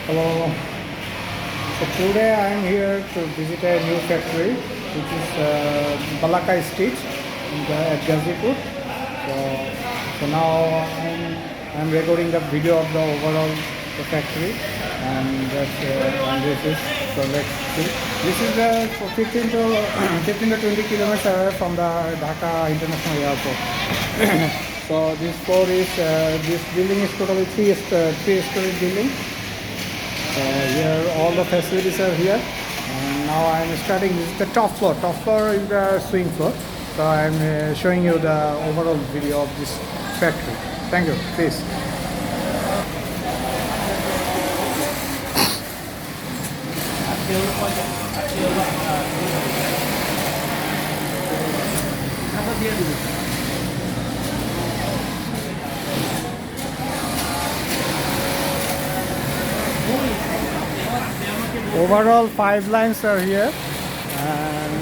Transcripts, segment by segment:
Hello. So today I am here to visit a new factory, which is Balaka Stitch at Gazipur. So now I'm recording the video of the overall the factory, and this is so let's see. This is the 15 to 15 to 20 kilometers away from the Dhaka International Airport. So this floor is this building is totally three-story building. Here all the facilities are here, and now I am starting. This is the top floor. Top floor is the swing floor. So I am showing you the overall video of this factory. Thank you. Please. Overall 5 lines are here, and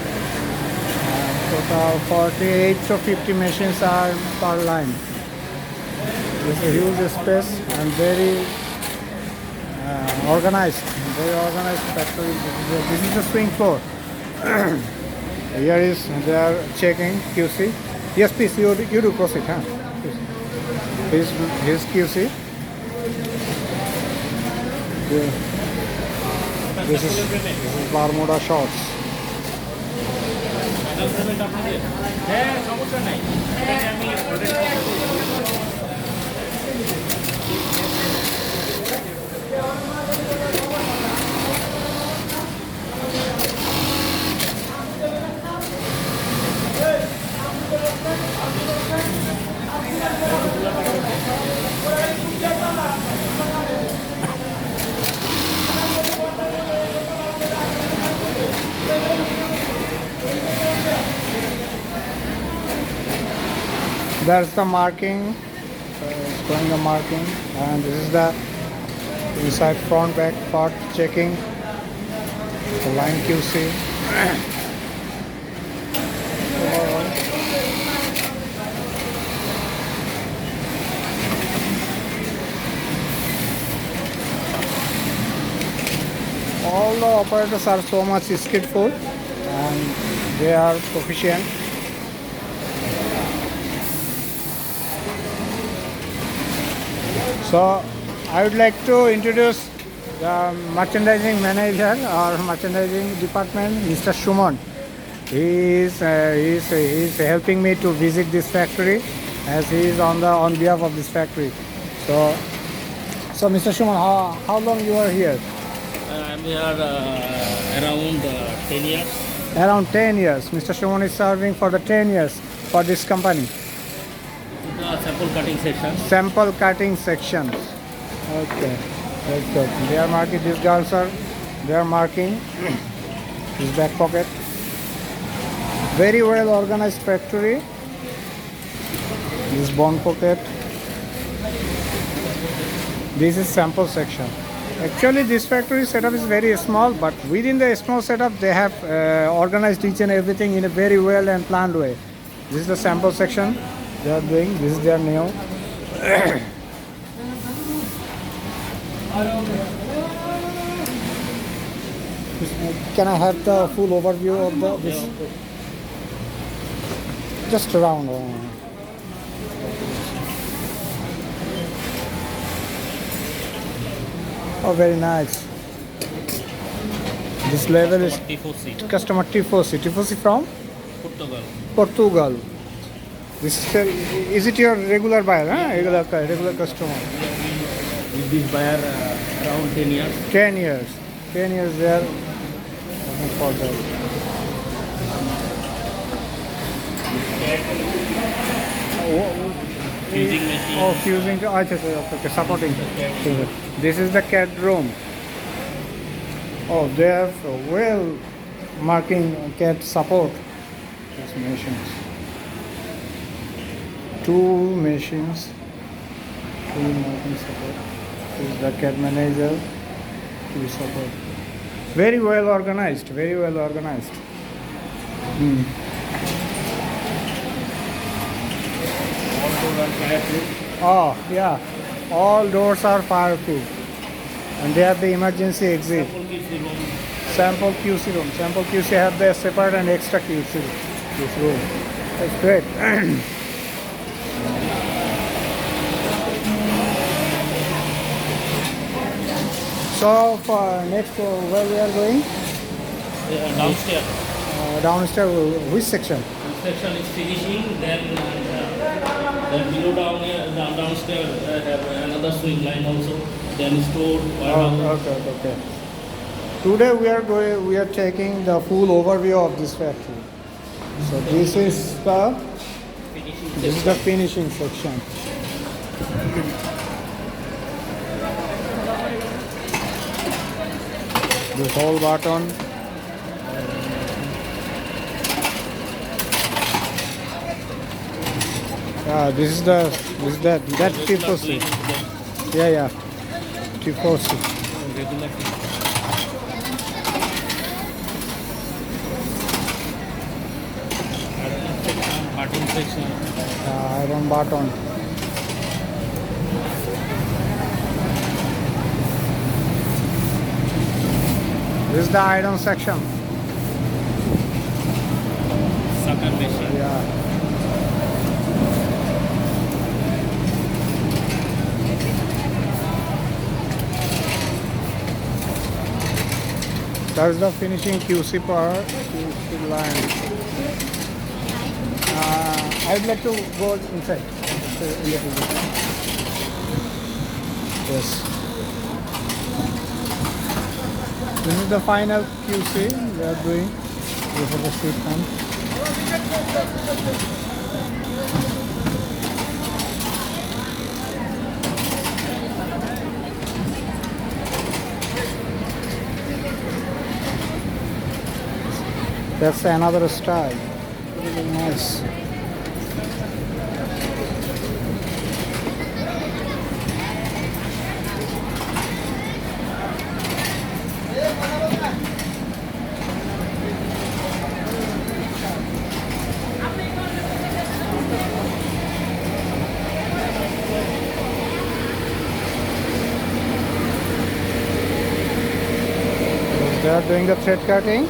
total 48 to 50 machines are per line. This is a huge space and very organized, factory. This is the swing floor. Here is they are checking QC. Yes, please, you do proceed. Huh? Here's QC. This is Bermuda shorts. There's the marking, showing the marking, and this is the inside front back part checking, the line QC. All the operators are so much skillful and they are proficient. So I would like to introduce the merchandising manager or merchandising department, Mr. Shipment. He is helping me to visit this factory, as he is on behalf of this factory. So Mr. Shipment, how long you are here? I'm here around 10 years. Around 10 years. Mr. Shipment is serving for the 10 years for this company. Sample cutting section. Sample cutting sections. Okay, that's good. They are marking. These girls are. They are marking. His back pocket. Very well organized factory. This bone pocket. This is sample section. Actually, this factory setup is very small, but within the small setup, they have organized each and everything in a very well and planned way. This is the sample section they are doing. This is their new. Can I have the full overview of this? Just around. Oh, very nice. This level is T4C. customer T4C. T4C from Portugal. Portugal. This is it your regular buyer? Huh? Regular customer. With this buyer around 10 years. 10 years. 10 years there. Looking for that. Fusing machine. Oh, fusing. Okay, supporting. This is the CAD room. Oh, they have well marking CAD support. These machines. Two machines. Two marking support. This is the CAD manager. To support. Very well organized. Very well organized. Oh, yeah. All doors are fireproof. And they have the emergency exit. Sample QC room. Sample QC have the separate and extra QC this room. That's great. So for next, where we are going? Downstairs. Downstairs, which section? This section is finishing, then below downstairs have another swing line also. Then store. Okay. Today we are taking the full overview of this factory. So this is the finishing section. This whole button. This is that T4C. Yeah. T4C. Regular. Button section. Iron button. This is the iron section. Sucker machine. Yeah. That's the finishing QC part, QC line. I'd like to go inside. Just a little bit. Yes. This is the final QC we are doing before the shipment. That's another style. Really nice. They are doing the thread cutting.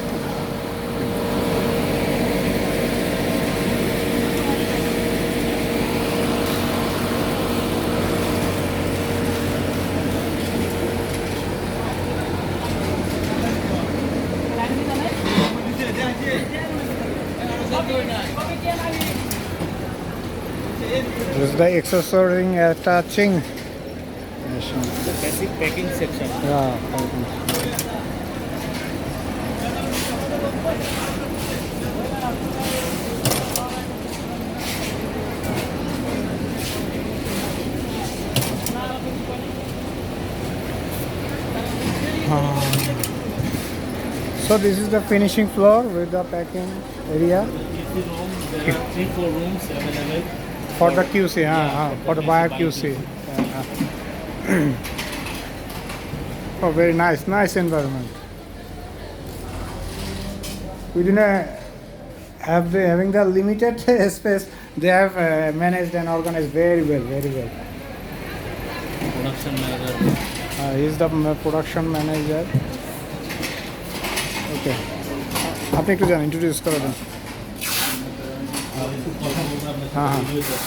This is the accessoring attaching machine. The basic packing section. Yeah, packing. So this is the finishing floor with the packing area. There are 3-4 rooms available. For the QC, for the buyer QC. Oh, very nice environment. We didn't having the limited space. They have managed and organized very well. Production manager. He's the production manager. Okay. আপনি একটু জান introduce করে দেন.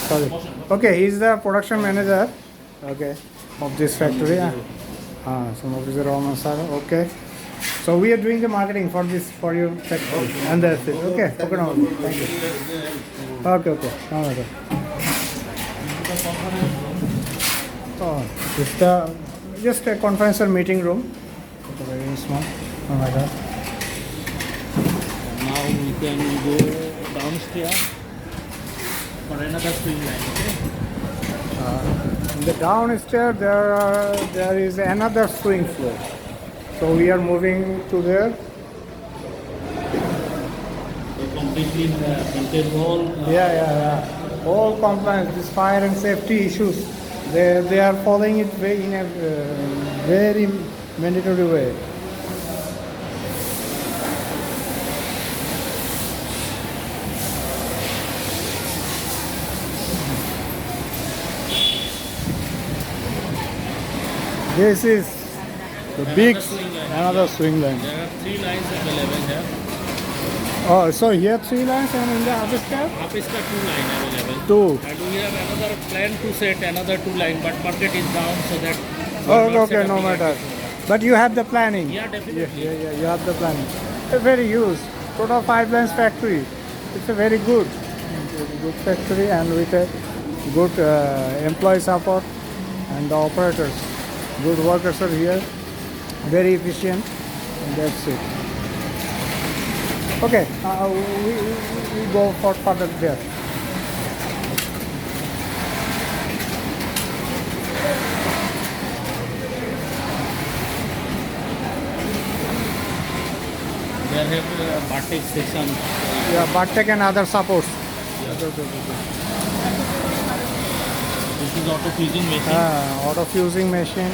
Sorry. Okay, he's the production manager. Okay, of this factory. Some of these are all sir. Okay. So we are doing the marketing for your factory, and that's it. Okay. No. Thank you. Okay. No. Oh, it's just a conference or meeting room. It's very small. Oh my God. Now we can go downstairs for another swing line. Okay. In the downstairs there is another swing floor. So we are moving to there. So completely printed wall. Yeah. All compliance, this fire and safety issues, they are following it in a very mandatory way. This is The Another big, swing line. another swing line. There are 3 lines available here. Oh, so here 3 lines and in the other step? Up is the 2 line available. 2. And we have another plan to set another 2 line, but market is down, so that. we Oh, have not okay, set no up matter. yet. But you have the planning. Yeah, definitely. Yeah, you have the planning. It's a very huge. Total 5 lines factory. It's a very good factory and with a good employee support and the operators. Good workers are here. Very efficient. And that's it. Okay, we go for further there. There have batik section. Yeah, Batek and other supports. This is auto fusing machine. Auto fusing machine.